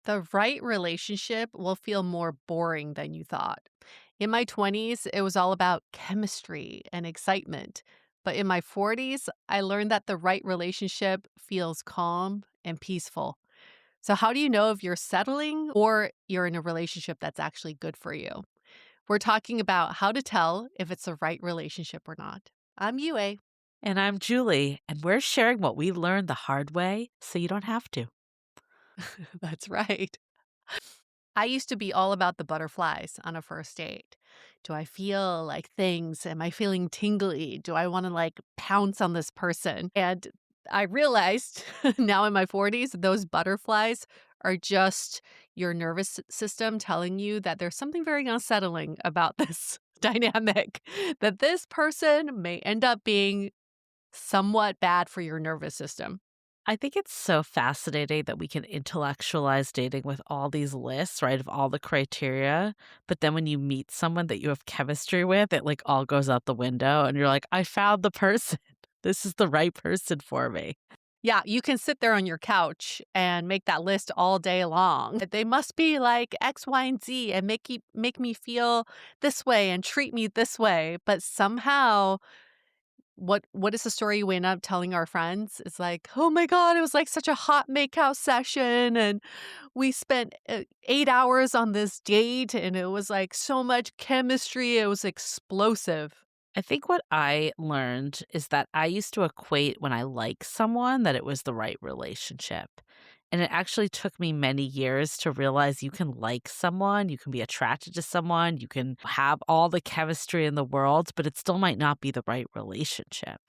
The right relationship will feel more boring than you thought. In my 20s, it was all about chemistry and excitement. But in my 40s, I learned that the right relationship feels calm and peaceful. So, how do you know if you're settling or you're in a relationship that's actually good for you? We're talking about how to tell if it's the right relationship or not. I'm Yue. And I'm Julie, and we're sharing what we learned the hard way so you don't have to. That's right. I used to be all about the butterflies on a first date. Do I feel like things? Am I feeling tingly? Do I want to like pounce on this person? And I realized now in my 40s, those butterflies are just your nervous system telling you that there's something very unsettling about this dynamic, that this person may end up being somewhat bad for your nervous system. I think it's so fascinating that we can intellectualize dating with all these lists, right, of all the criteria. But then when you meet someone that you have chemistry with, it like all goes out the window and you're like, I found the person. This is the right person for me. Yeah, you can sit there on your couch and make that list all day long. They must be like X, Y, and Z and make me feel this way and treat me this way. But somehow, what is the story we end up telling our friends? It's like, oh my God, it was like such a hot makeout session, and we spent 8 hours on this date, and it was like so much chemistry. It was explosive. I think what I learned is that I used to equate when I like someone that it was the right relationship. And it actually took me many years to realize you can like someone, you can be attracted to someone, you can have all the chemistry in the world, but it still might not be the right relationship.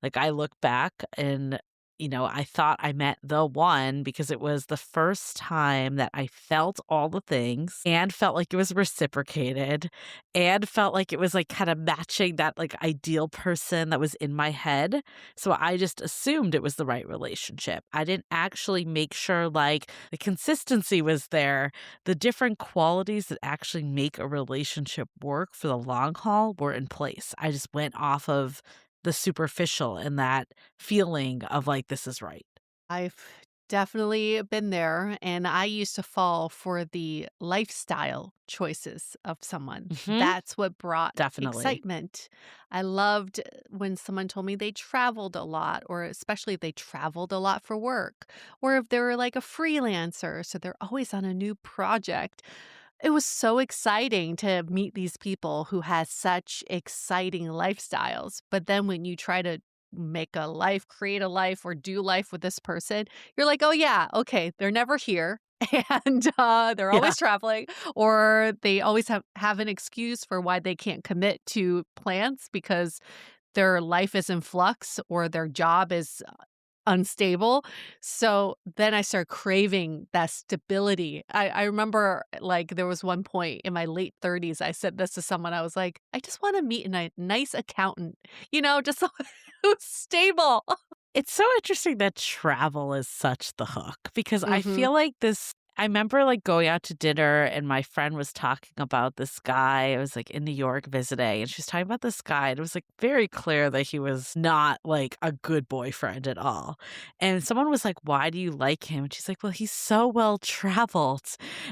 Like I look back and I thought I met the one because it was the first time that I felt all the things and felt like it was reciprocated and felt like it was like kind of matching that like ideal person that was in my head. So I just assumed it was the right relationship. I didn't actually make sure like the consistency was there. The different qualities that actually make a relationship work for the long haul were in place. I just went off of the superficial and that feeling of like, this is right. I've definitely been there, and I used to fall for the lifestyle choices of someone. Mhm. That's what brought Definitely. excitement. I loved when someone told me they traveled a lot, or especially if they traveled a lot for work, or if they were like a freelancer, so they're always on a new project. It was so exciting to meet these people who had such exciting lifestyles. But then when you try to make a life, create a life, or do life with this person, you're like, oh, yeah, okay, they're never here. And they're Yeah. always traveling, or they always have an excuse for why they can't commit to plans because their life is in flux or their job is unstable. So then I started craving that stability. I remember like there was one point in my late 30s, I said this to someone. I was like, I just want to meet a nice accountant, just someone who's stable. It's so interesting that travel is such the hook because I Hmm. feel like I remember like going out to dinner and my friend was talking about this guy. I was like in New York visiting and she was talking about this guy. And it was like very clear that he was not like a good boyfriend at all. And someone was like, why do you like him? And she's like, well, he's so well traveled.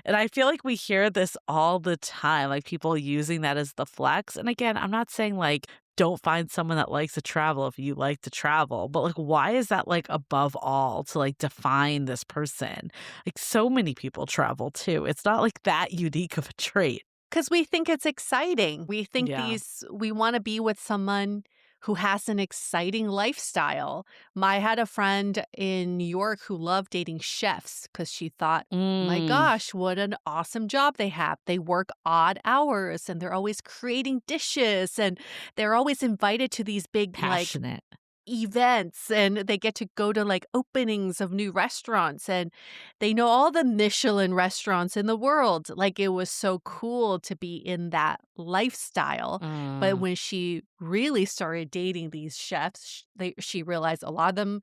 And I feel like we hear this all the time, like people using that as the flex. And again, I'm not saying like, don't find someone that likes to travel if you like to travel. But like, why is that like above all to like define this person? Like, so many people travel too. It's not like that unique of a trait. Because we think it's exciting. We think Yeah. we want to be with someone who has an exciting lifestyle. I had a friend in New York who loved dating chefs because she thought, my Mm, gosh, what an awesome job they have. They work odd hours and they're always creating dishes and they're always invited to these big, like, passionate. events, and they get to go to like openings of new restaurants, and they know all the Michelin restaurants in the world. Like it was so cool to be in that lifestyle. But Mm. when she really started dating these chefs, she realized a lot of them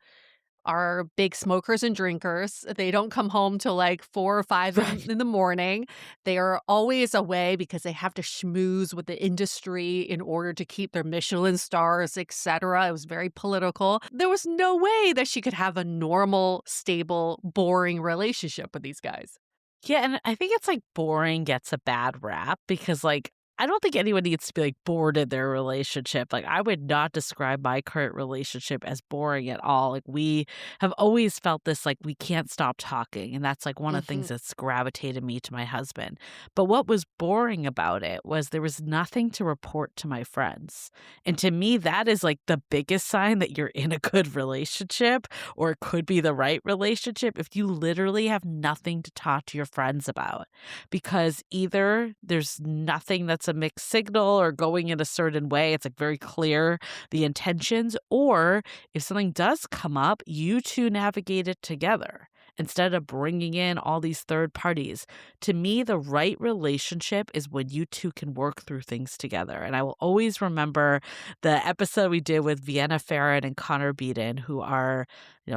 are big smokers and drinkers. They don't come home till like 4 or 5 Right. in the morning. They are always away because they have to schmooze with the industry in order to keep their Michelin stars, etcetera. It was very political. There was no way that she could have a normal, stable, boring relationship with these guys. Yeah, and I think it's like boring gets a bad rap because, like, I don't think anyone needs to be, like, bored in their relationship. Like, I would not describe my current relationship as boring at all. Like, we have always felt this, like, we can't stop talking, and that's, like, one of the things Mhm. that's gravitated me to my husband. But what was boring about it was there was nothing to report to my friends. And to me, that is, like, the biggest sign that you're in a good relationship or it could be the right relationship if you literally have nothing to talk to your friends about. Because either there's nothing that's a mixed signal or going in a certain way, it's like very clear the intentions, or if something does come up, you two navigate it together instead of bringing in all these third parties. To me, the right relationship is when you two can work through things together. And I will always remember the episode we did with Vienna Farron and Connor Beaton, who are,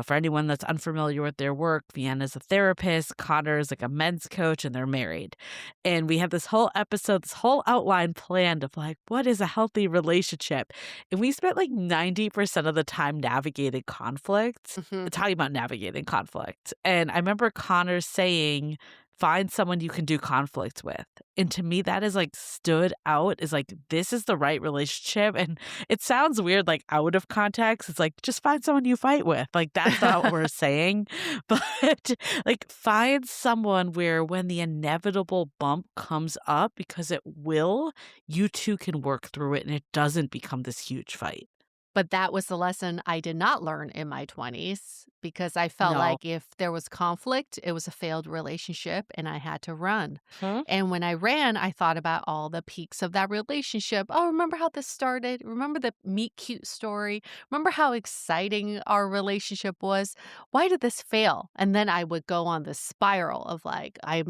for anyone that's unfamiliar with their work, Vienna's a therapist, Connor's like a men's coach, and they're married. And we have this whole episode, this whole outline planned of like, what is a healthy relationship? And we spent like 90% of the time navigating conflict, Mhm. talking about navigating conflict. And I remember Connor saying, find someone you can do conflict with. And to me, that is like stood out as like, this is the right relationship. And it sounds weird, like out of context. It's like, just find someone you fight with. Like, that's not what we're saying. But like, find someone where when the inevitable bump comes up, because it will, you two can work through it and it doesn't become this huge fight. But that was the lesson I did not learn in my 20s because I felt No. like if there was conflict, it was a failed relationship and I had to run. Hmm? And when I ran, I thought about all the peaks of that relationship. Oh, remember how this started? Remember the meet cute story? Remember how exciting our relationship was? Why did this fail? And then I would go on this spiral of like, I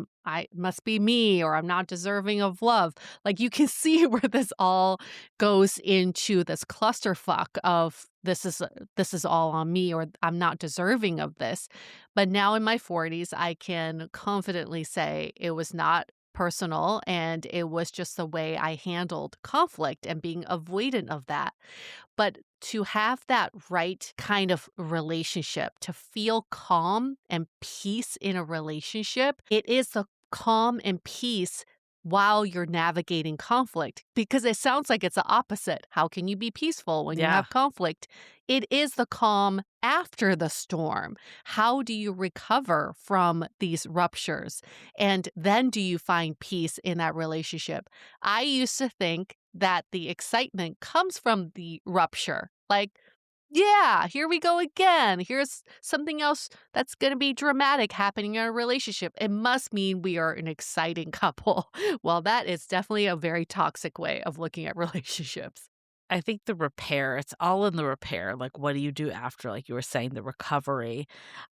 must be me or I'm not deserving of love. Like you can see where this all goes into this clusterfuck of this is all on me or I'm not deserving of this. But now in my 40s, I can confidently say it was not personal and it was just the way I handled conflict and being avoidant of that. But to have that right kind of relationship, to feel calm and peace in a relationship, it is the calm and peace while you're navigating conflict because it sounds like it's the opposite. How can you be peaceful when you Yeah. have conflict? It is the calm after the storm. How do you recover from these ruptures? And then do you find peace in that relationship? I used to think that the excitement comes from the rupture. Like, yeah, here we go again. Here's something else that's going to be dramatic happening in our relationship. It must mean we are an exciting couple. Well, that is definitely a very toxic way of looking at relationships. I think the repair, it's all in the repair. Like, what do you do after, like you were saying, the recovery?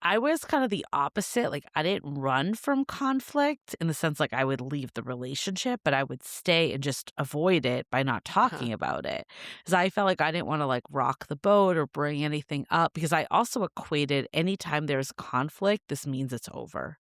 I was kind of the opposite. Like, I didn't run from conflict in the sense like I would leave the relationship, but I would stay and just avoid it by not Uh-huh. talking about it. Because I felt like I didn't want to like rock the boat or bring anything up because I also equated anytime there's conflict, this means it's over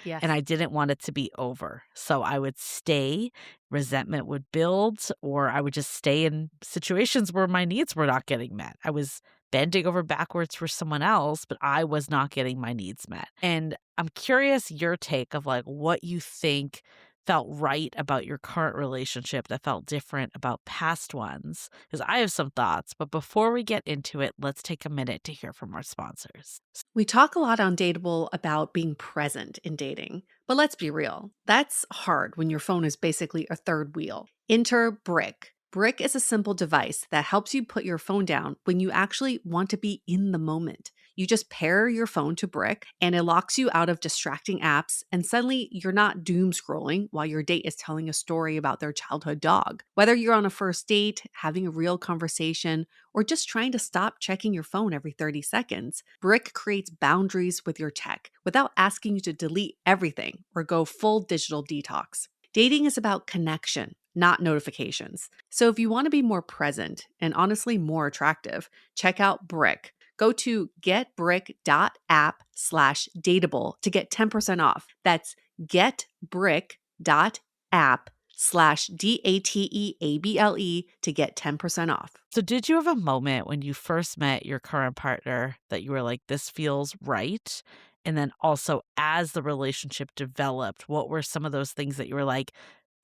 and Yes. I didn't want it to be over. So I would stay, resentment would build, or I would just stay in situations where my needs were not getting met. I was bending over backwards for someone else, but I was not getting my needs met. And I'm curious your take of like what you think felt right about your current relationship that felt different about past ones because I have some thoughts, but before we get into it, let's take a minute to hear from our sponsors. We talk a lot on Dateable about being present in dating, but let's be real. That's hard when your phone is basically a third wheel. Enter Brick. Brick is a simple device that helps you put your phone down when you actually want to be in the moment. You just pair your phone to Brick and it locks you out of distracting apps, and suddenly you're not doom scrolling while your date is telling a story about their childhood dog. Whether you're on a first date, having a real conversation, or just trying to stop checking your phone every 30 seconds, Brick creates boundaries with your tech without asking you to delete everything or go full digital detox. Dating is about connection, not notifications. So if you want to be more present and honestly more attractive, check out Brick. Go to getbrick.app/dateable to get 10% off. That's getbrick.app/DATEABLE to get 10% off. So did you have a moment when you first met your current partner that you were like, "This feels right"? And then also as the relationship developed, what were some of those things that you were like,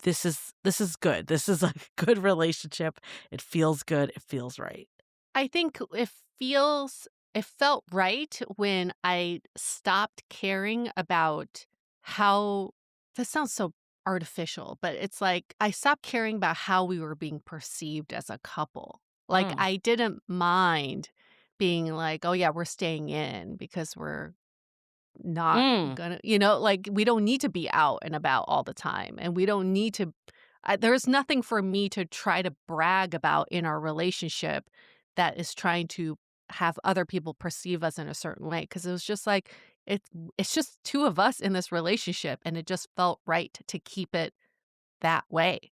this is good. This is a good relationship. It feels good. It feels right. I think it felt right when I stopped caring about how this sounds so artificial, but it's like I stopped caring about how we were being perceived as a couple. Like Mm. I didn't mind being like, "Oh yeah, we're staying in because we're not Mm. gonna," like we don't need to be out and about all the time and we don't need to there's nothing for me to try to brag about in our relationship that is trying to have other people perceive us in a certain way. Because it was just like, it's just 2 of us in this relationship, and it just felt right to keep it that way.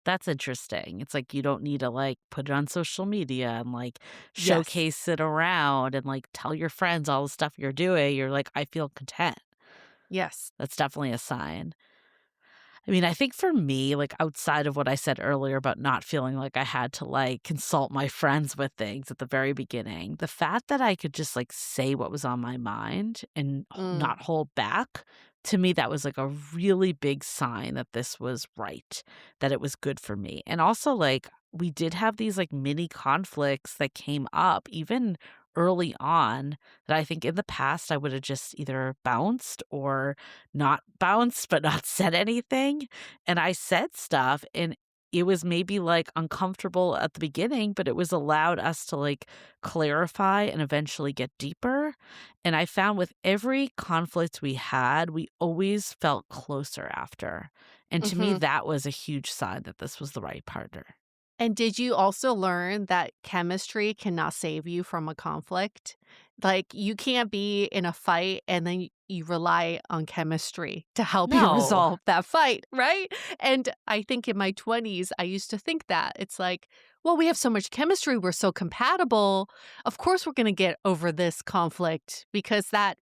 That's interesting. It's like you don't need to, like, put it on social media and, like, Yes. showcase it around and, like, tell your friends all the stuff you're doing. You're like, "I feel content." Yes. That's definitely a sign. I mean, I think for me, like, outside of what I said earlier about not feeling like I had to, like, consult my friends with things at the very beginning, the fact that I could just, like, say what was on my mind and Mm. not hold back, to me, that was, like, a really big sign that this was right, that it was good for me. And also, like, we did have these, like, mini conflicts that came up even early on that I think in the past I would have just either bounced or not bounced, but not said anything, and I said stuff, and it was maybe, like, uncomfortable at the beginning, but it was allowed us to, like, clarify and eventually get deeper, and I found with every conflict we had, we always felt closer after, and to me, Mhm. that was a huge sign that this was the right partner. And did you also learn that chemistry cannot save you from a conflict? Like, you can't be in a fight and then you rely on chemistry to help you No. resolve that fight, right? And I think in my 20s, I used to think that. It's like, well, we have so much chemistry, we're so compatible. Of course we're going to get over this conflict because that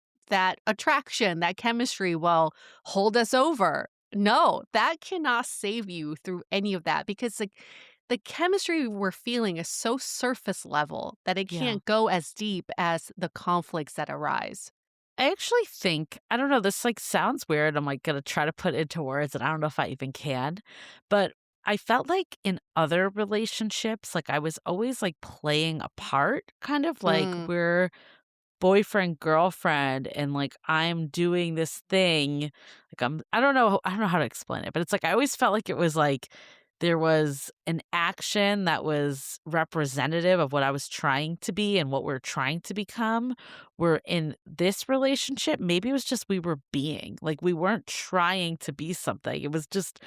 attraction, that chemistry will hold us over. No, that cannot save you through any of that because the chemistry we're feeling is so surface level that it Yeah. can't go as deep as the conflicts that arise. I actually think I don't know, this, like, sounds weird, I'm, like, gonna try to put it into words, and I don't know if I even can, but I felt like in other relationships, like, I was always, like, playing a part, kind of like Mm, we're boyfriend, girlfriend, and, like, I'm doing this thing, like, I don't know how to explain it, but it's like I always felt like it was like there was an action that was representative of what I was trying to be and what we're trying to become, where in this relationship, maybe it was just we were being, like, we weren't trying to be something, it was just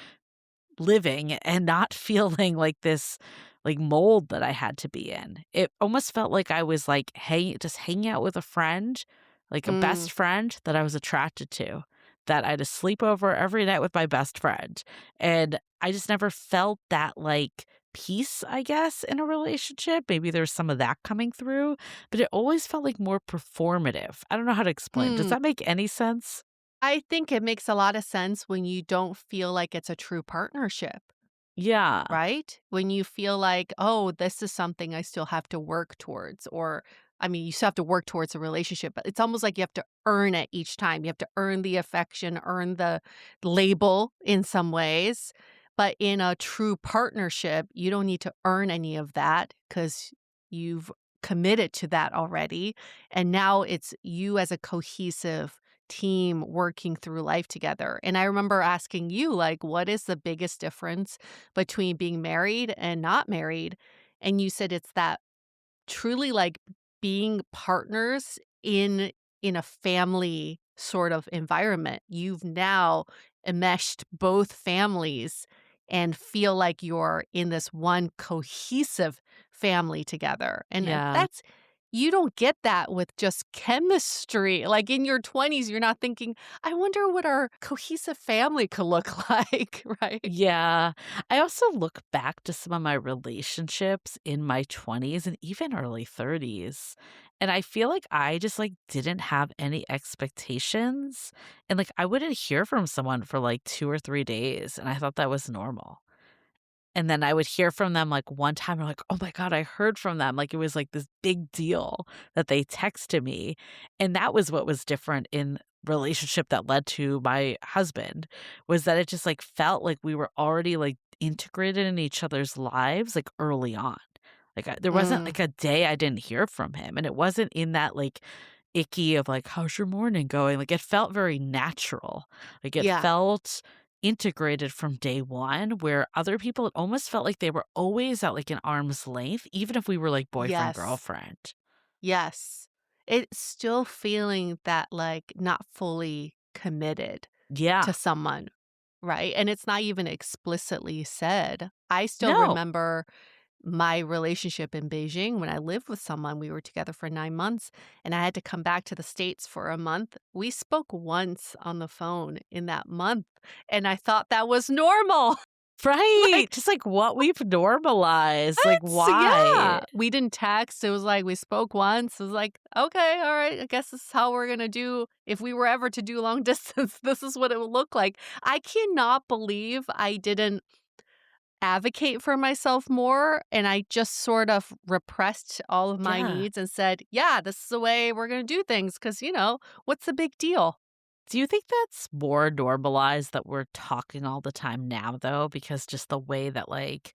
living and not feeling like this, like, mold that I had to be in. It almost felt like I was, like, just hanging out with a friend, like a mm, best friend that I was attracted to, that I had a sleepover every night with my best friend, and I just never felt that, like, peace, I guess, in a relationship. Maybe there's some of that coming through, but it always felt, like, more performative. I don't know how to explain. Does hmm. that make any sense? I think it makes a lot of sense when you don't feel like it's a true partnership. Yeah. Right? When you feel like, "Oh, this is something I still have to work towards," or I mean, you still have to work towards a relationship, but it's almost like you have to earn it each time. You have to earn the affection, earn the label in some ways. But in a true partnership, you don't need to earn any of that because you've committed to that already. And now it's you as a cohesive team working through life together. And I remember asking you, like, what is the biggest difference between being married and not married? And you said it's that truly, like, being partners in a family sort of environment. You've now enmeshed both families and feel like you're in this one cohesive family together, and Yeah. that's you don't get that with just chemistry. Like, in your 20s, you're not thinking, "I wonder what our cohesive family could look like," right? Yeah. I also look back to some of my relationships in my 20s and even early 30s, and I feel like I just, like, didn't have any expectations, and, like, I wouldn't hear from someone for, like, 2 or 3 days, and I thought that was normal. and then I would hear from them, like, one time, I'm like, "Oh my god, I heard from them." Like, it was, like, this big deal that they texted me, and that was what was different in relationship that led to my husband, was that it just, like, felt like we were already, like, integrated in each other's lives, like, early on. Like, there wasn't, Mm, like, a day I didn't hear from him, and it wasn't in that, like, icky of, like, "How's your morning going?" Like, it felt very natural. Like, it yeah. felt integrated from day one, where other people, it almost felt like they were always at, like, an arm's length, even if we were, like, boyfriend, Yes. girlfriend. Yes. It's still feeling that, like, not fully committed Yeah. to someone, right? And it's not even explicitly said. I still No. remember my relationship in Beijing when I lived with someone. We were together for 9 months, and I had to come back to the States for a month. We spoke once on the phone in that month, and I thought that was normal. Right! Like, Just, like, what we've normalized, like, yeah. why? We didn't text. It was like we spoke once. It was like, "Okay, all right, I guess this is how we're gonna do if we were ever to do long distance, this is what it would look like." I cannot believe I didn't advocate for myself more, and I just sort of repressed all of my Yeah. needs and said, "Yeah, this is the way we're gonna do things. Because what's the big deal?" Do you think that's more normalized that we're talking all the time now, though? Because just the way that, like,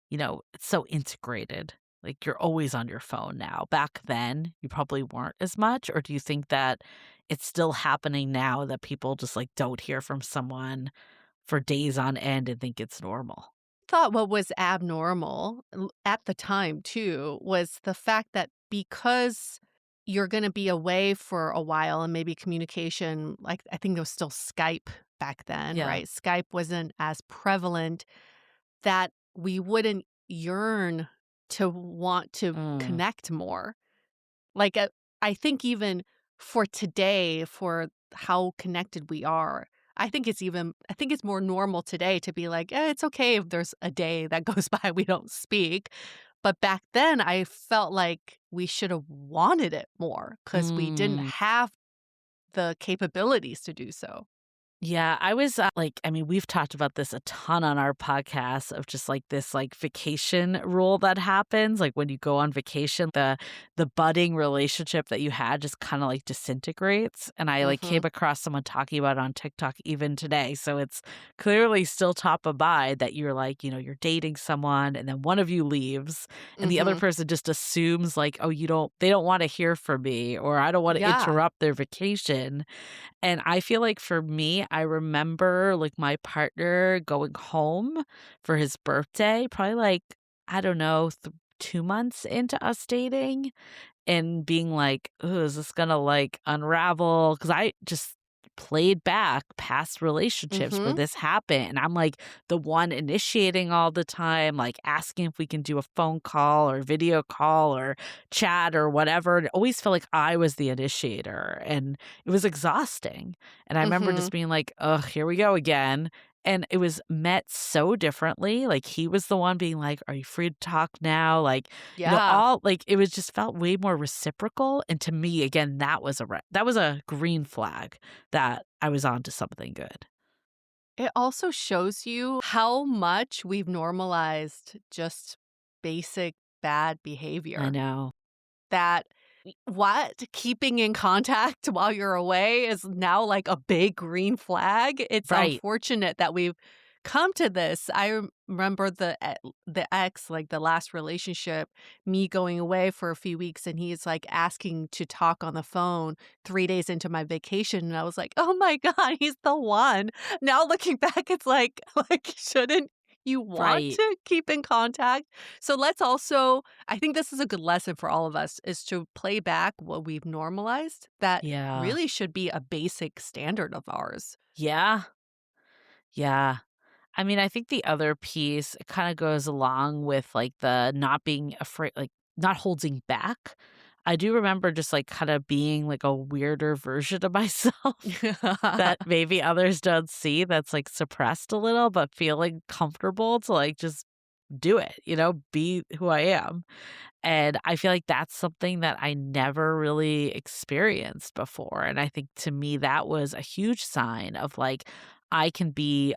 it's so integrated. Like, you're always on your phone now. Back then, you probably weren't as much, or do you think that it's still happening now that people just, like, don't hear from someone for days on end and think it's normal? Thought what was abnormal at the time too was the fact that because you're going to be away for a while and maybe communication, like I think there was still Skype back then, Yeah. right? Skype wasn't as prevalent, that we wouldn't yearn to want to Mm. connect more. Like, I think even for today, for how connected we are, I think it's more normal today to be like, it's okay if there's a day that goes by we don't speak." But back then, I felt like we should have wanted it more because we didn't Mm. have the capabilities to do so. Yeah, I was, I mean, we've talked about this a ton on our podcast of just like this like vacation rule that happens. Like when you go on vacation, the budding relationship that you had just kind of like disintegrates. And I like came Mhm. across someone talking about it on TikTok even today. So it's clearly still top of mind that you're like, you're dating someone and then one of you leaves and the other Mhm. person just assumes like, oh, they don't want to hear from me or I don't want to Yeah. interrupt their vacation. And I feel like for me, I remember, like, my partner going home for his birthday, probably, like, I don't know, 2 months into us dating, and being like, "Ooh, is this gonna, like, unravel?" Because I just played back past relationships where Mhm. this happened, and I'm, like, the one initiating all the time, like, asking if we can do a phone call or video call or chat or whatever, and it always felt like I was the initiator, and it was exhausting, and I remember just Mhm. being like, "Ugh, here we go again," and it was met so differently, like, he was the one being like, "Are you free to talk now?" Like, Yeah. all like, it was just felt way more reciprocal, and to me, again, that was a green flag that I was onto something good. It also shows you how much we've normalized just basic bad I behavior. know. That what? Keeping in contact while you're away is now like a big green flag? It's Right. unfortunate that we've come to this. I remember the ex, like the last relationship, me going away for a few weeks, and he's like asking to talk on the phone 3 days into my vacation, and I was like, "Oh my god, he's the one." Now looking back, it's like like, shouldn't you want Right. to keep in contact? So let's also, I think this is a good lesson for all of us, is to play back what we've normalized that Yeah. really should be a basic standard of ours. Yeah. Yeah. I mean, I think the other piece, it kinda goes along with, like, the not being afraid like, not holding back. I do remember just, like, kinda being, like, a weirder version of myself that maybe others don't see that's, like, suppressed a little, but feeling comfortable to, like, just do it, be who I am. And I feel like that's something that I never really experienced before. And I think to me, that was a huge sign of like, I can be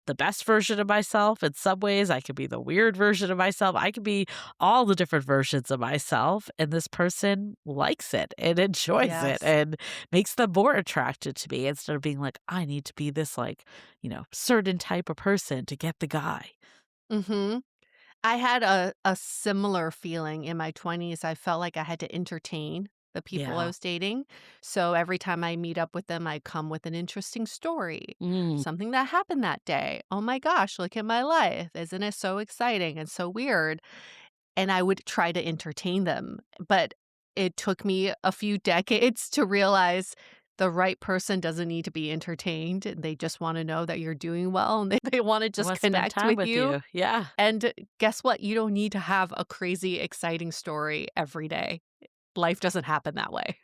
the best version of myself in some ways. I could be the weird version of myself. I could be all the different versions of myself. And this person likes it and enjoys it Yes. and makes them more attracted to me instead of being like, I need to be this like, certain type of person to get the guy. Mhm. I had a similar feeling in my 20s. I felt like I had to entertain the people I Yeah. was dating. So every time I meet up with them, I come with an interesting story, Mm. something that happened that day. Oh my gosh, look at my life. Isn't it so exciting and so weird? And I would try to entertain them. But it took me a few decades to realize the right person doesn't need to be entertained. They just want to know that you're doing well and they want to I just want to spend connect time with with you. you. Yeah. And guess what? You don't need to have a crazy, exciting story every day. Life doesn't happen that way.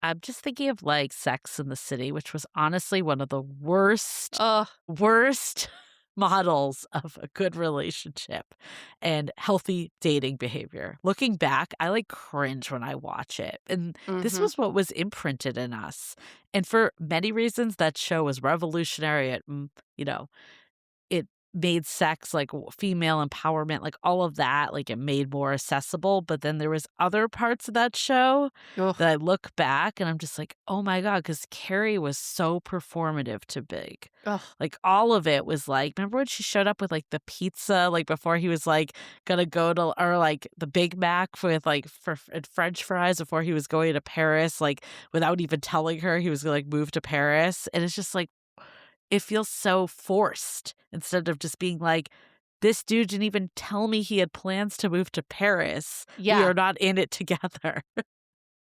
I'm just thinking of like Sex in the City, which was honestly one of the worst models of a good relationship and healthy dating behavior. Looking back, I like cringe when I watch it. And this Mhm. was what was imprinted in us. And for many reasons, that show was revolutionary at, it made sex, like, female empowerment, like, all of that, like, it made more accessible, but then there was other parts of that show that Ugh. I look back and I'm just like, "Oh my god," because Carrie was so performative to Big. Ugh. Like, all of it was like remember when she showed up with, like, the pizza, like, before he was, like, gonna go to or, like, the Big Mac with, like, and french fries before he was going to Paris, like, without even telling her he was gonna, like, move to Paris, and it's just like it feels so forced instead of just being like, "This dude didn't even tell me he had plans to move to Paris. We Yeah. are not in it together."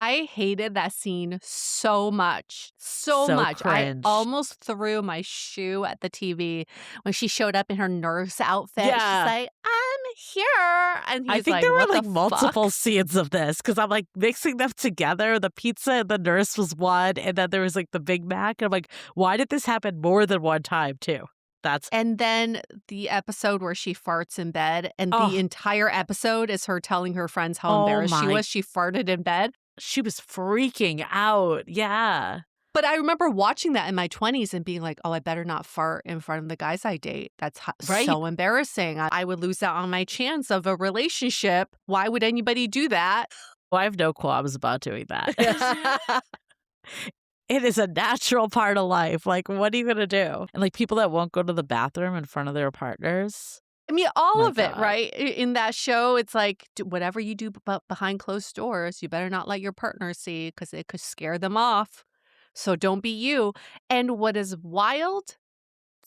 I hated that scene so much, so So much. I cringe. almost threw my shoe at the TV when she showed up in her nurse outfit. She's Yeah. like, "I'm here." And I he's think like, there "What were, the like, multiple fuck?" scenes of this because 'cause I'm, like, mixing them together. The pizza and the nurse was one, and then there was, like, the Big Mac, and I'm like, "Why did this happen more than one time too?" That's And then the episode where she farts in bed, and the oh, entire episode is her telling her friends how oh embarrassed she my was. She farted in bed. she was freaking out. Yeah. But I remember watching that in my 20s and being like, "Oh, I better not fart in front of the guys I date. That's Right? so embarrassing. I would lose out on my chance of a relationship. Why would anybody do that?" Well, I have no qualms about doing that. I It is a natural part of life, like, what are you gonna do? And, like, people that won't go to the bathroom in front of their partners, mean, all my of it, god. right? In that show, it's like, whatever you do behind closed doors, you better not let your partner see because it could scare them off. So don't be you. And what is wild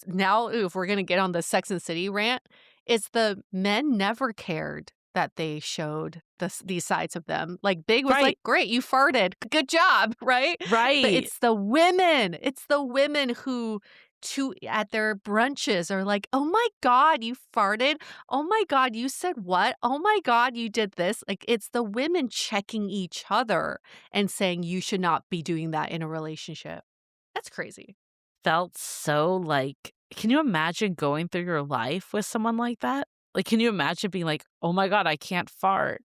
now, if we're gonna get on the Sex and City rant, is the men never cared that they showed these sides of them. Like, Big was like, Right, "Great, you farted. Good job," right? But right. it's the women who to at their brunches are like, "Oh my god, you farted. Oh my god, you said what? Oh my god, you did this." Like, it's the women checking each other and saying, "You should not be doing that in a relationship." That's crazy. Felt so, like can you imagine going through your life with someone like that? Like, can you imagine being like, "Oh my god, I can't fart."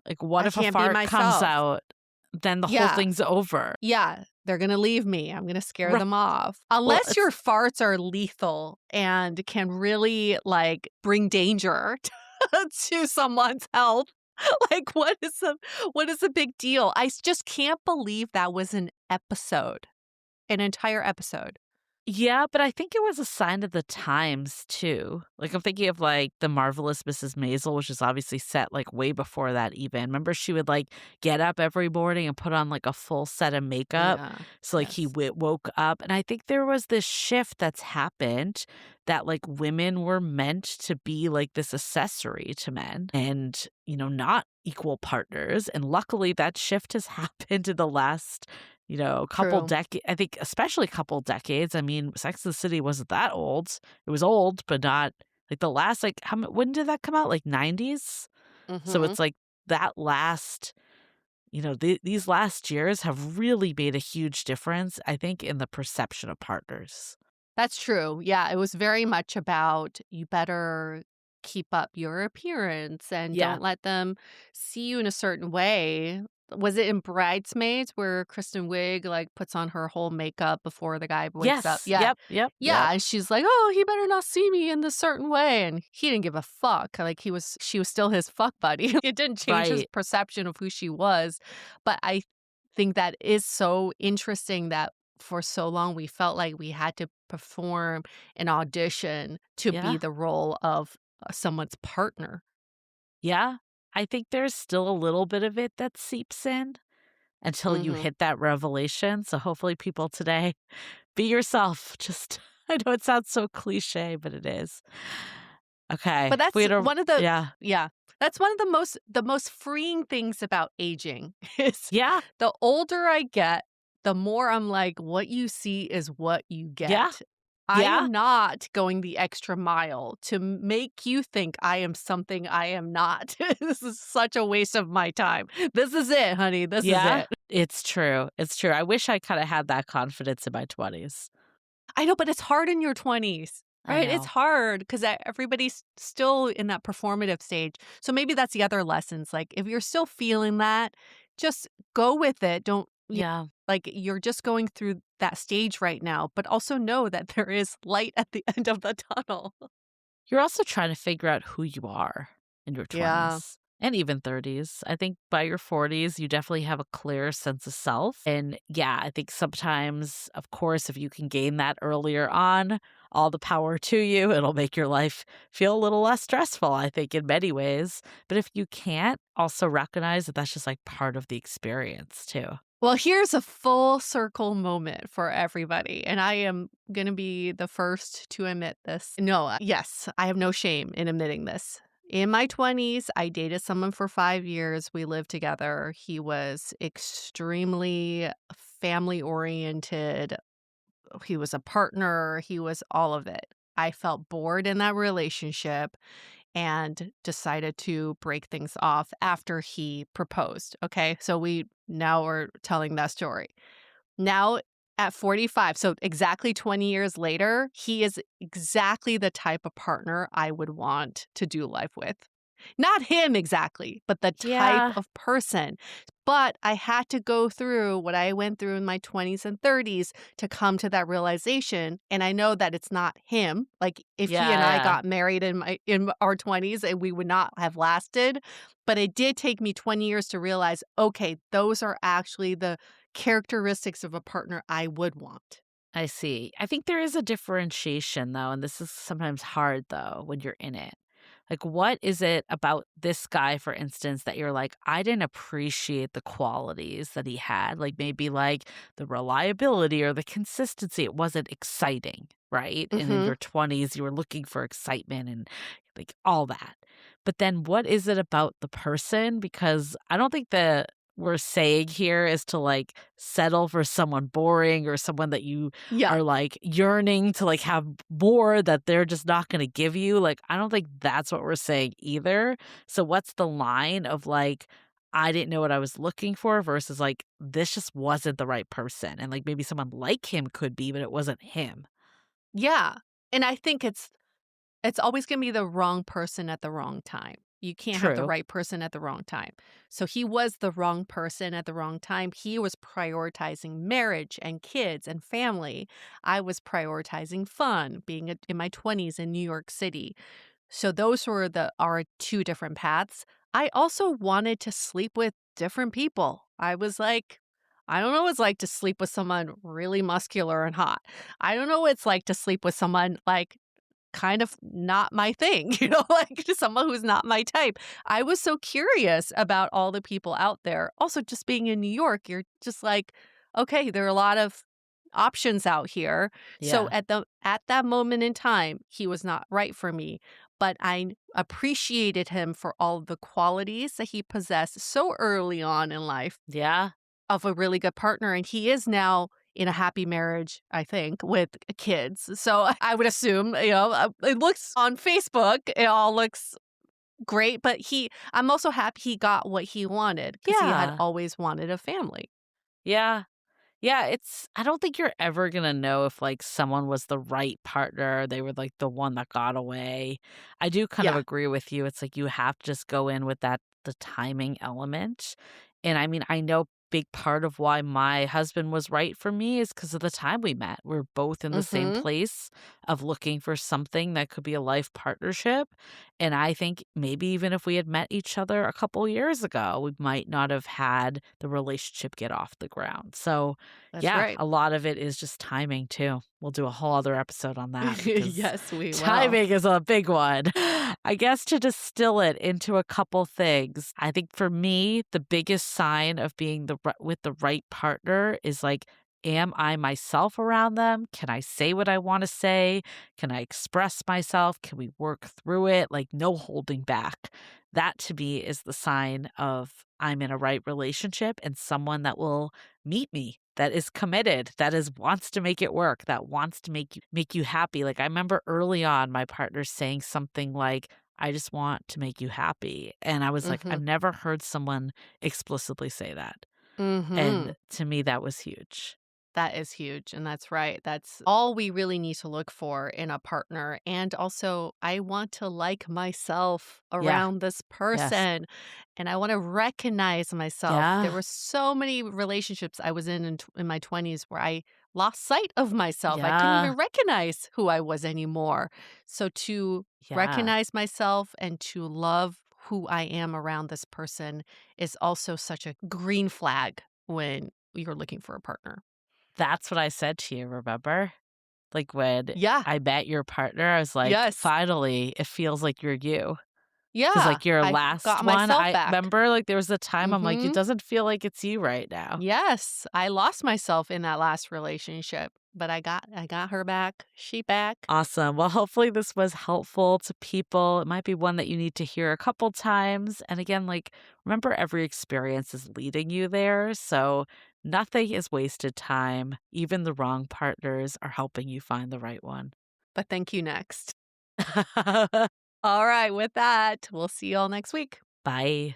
Like, what I if a can't be fart comes myself. out? Then the whole Yeah. thing's over. Yeah, they're gonna leave me, I'm gonna scare Right. them off. Well, Unless your it's farts are lethal and can really, like, bring danger to someone's health. Like, what is the big deal? Just can't believe that was an episode, an entire episode. yeah, but I think it was a sign of the times too. Like I'm thinking of like The Marvelous Mrs. Maisel, which is obviously set like way before that even. Remember she would like get up every morning and put on like a full set of makeup. Yeah, So like he yes. woke up and I think there was this shift that's happened that like women were meant to be like this accessory to men and not equal partners and luckily that shift has happened in the last couple True. decades, I think especially a couple decades. I mean, Sex and the City wasn't that old. It was old, but not like the last, like, when did that come out? Like 90s? So Mhm. it's like that last, these last years have really made a huge difference, I think, in the perception of partners. That's true. Yeah, it was very much about you better keep up your appearance and Yeah. don't let them see you in a certain way. Was it in Bridesmaids where Kristen Wiig, like, puts on her whole makeup before the guy wakes up? Yes. Yeah. Yep, yep, yep. Yeah, and she's like, "Oh, he better not see me in this certain way," and he didn't give a fuck, like, she was still his fuck buddy. It didn't change his Right. perception of who she was, but I think that is so interesting that for so long we felt like we had to perform an audition to be Yeah. the role of, someone's partner. Yeah. I think there's still a little bit of it that seeps in until you Mhm. hit that revelation, so hopefully people today, be yourself. Just I know it sounds so cliche, but it is. Okay. But If we that's had a one of the yeah. yeah, that's one of the most freeing things about aging is Yeah. the older I get, the more I'm like, what you see is what you Yeah. get. I Yeah. am not going the extra mile to make you think I am something I am not. This is such a waste of my time. This is it, honey. This is Yeah. it. It's true. It's true. I wish I kinda had that confidence in my 20s. I know, but it's hard in your 20s, I right? It's know. hard because everybody's still in that performative stage. So maybe that's the other lessons. Like, if you're still feeling that, just go with it. Don't, Yeah. like, you're just going through that stage right now, but also know that there is light at the end of the tunnel. You're also trying to figure out who you are in your Yeah. 20s and even 30s. I think by your 40s, you definitely have a clear sense of self. And yeah, I think sometimes, of course, if you can gain that earlier on, all the power to you. It'll make your life feel a little less stressful, I think, in many ways. But if you can't, also recognize that that's just like part of the experience, too. Well, here's a full circle moment for everybody, and I am going to be the first to admit this. No, yes, I have no shame in admitting this. In my 20s, I dated someone for 5 years. We lived together. He was extremely family oriented. He was a partner. He was all of it. I felt bored in that relationship and decided to break things off after he proposed. Okay. So we now are telling that story. Now at 45, so exactly 20 years later, he is exactly the type of partner I would want to do life with. Not him exactly, but the type Yeah. of person. But I had to go through what I went through in my 20s and 30s to come to that realization, and I know that it's not him. Like, if he and I Yeah. got married in our 20s, and we would not have lasted, but it did take me 20 years to realize, okay, those are actually the characteristics of a partner I would want. I see. I think there is a differentiation though, and this is sometimes hard though when you're in it. Like, what is it about this guy, for instance, that you're like, I didn't appreciate the qualities that he had? Like, maybe like the reliability or the consistency. It wasn't exciting, right? And in Mhm. your 20s, you were looking for excitement and like all that. But then what is it about the person? Because I don't think the we're saying here is to like settle for someone boring or someone that you Yeah. are like yearning to like have more that they're just not going to give you. Like, I don't think that's what we're saying either. So, what's the line of like, I didn't know what I was looking for versus like, this just wasn't the right person? And like, maybe someone like him could be, but it wasn't him. Yeah. And I think it's always gonna be the wrong person at the wrong time. You can't have the True. right person at the wrong time. So he was the wrong person at the wrong time. He was prioritizing marriage and kids and family. I was prioritizing fun, being in my 20s in New York City. So those were our two different paths. I also wanted to sleep with different people. I was like, I don't know what it's like to sleep with someone really muscular and hot. I don't know what it's like to sleep with someone like kind of not my thing, like just someone who's not my type. I was so curious about all the people out there. Also, just being in New York, you're just like, okay, there are a lot of options out here. So Yeah. at that moment in time, he was not right for me, but I appreciated him for all of the qualities that he possessed so early on in life Yeah. of a really good partner, and he is now in a happy marriage, I think, with kids. So I would assume, it looks on Facebook, it all looks great, but I'm also happy he got what he wanted because he had Yeah. always wanted a family. Yeah. Yeah, it's I don't think you're ever gonna know if, like, someone was the right partner, they were, like, the one that got away. I do kind of Yeah. agree with you, it's like you have to just go in with the timing element, And I mean, I know big part of why my husband was right for me is because of the time we met. We're both in the same Mhm. place of looking for something that could be a life partnership. And I think maybe even if we had met each other a couple years ago, we might not have had the relationship get off the ground. So, That's yeah, right. a lot of it is just timing too. We'll do a whole other episode on that because Yes, we will. timing is a big one. I guess to distill it into a couple things, I think for me, the biggest sign of being with the right partner is like, am I myself around them? Can I say what I want to say? Can I express myself? Can we work through it? Like, no holding back. That to me is the sign of I'm in a right relationship and someone that will meet me, that is committed, that is wants to make it work, that wants to make you happy. Like I remember early on my partner saying something like, "I just want to make you happy." And I was like, I've Mhm. never heard someone explicitly say that. And Mhm. to me that was huge. That is huge, and that's right. That's all we really need to look for in a partner, and also, I want to like myself Yeah. around this Yes. person, and I wanna recognize myself. There Yeah. were so many relationships I was in my 20s where I lost sight of myself. I couldn't Yeah. even recognize who I was anymore. So to Yeah. recognize myself and to love who I am around this person is also such a green flag when you're looking for a partner. That's what I said to you, remember? Like when Yeah. I met your partner, I was like, Yes. "Finally, it feels like you're you." 'Cause, Yeah. like, your I last got one, myself I back. remember, like, there was a time I'm like, "It Mhm. doesn't feel like it's you right now." Yes. I lost myself in that last relationship, but I got her back. She back. Awesome. Well, hopefully this was helpful to people. It might be one that you need to hear a couple times. And again, like, remember every experience is leading you there. So nothing is wasted time. Even the wrong partners are helping you find the right one. But thank you next. All right, with that, we'll see you all next week. Bye.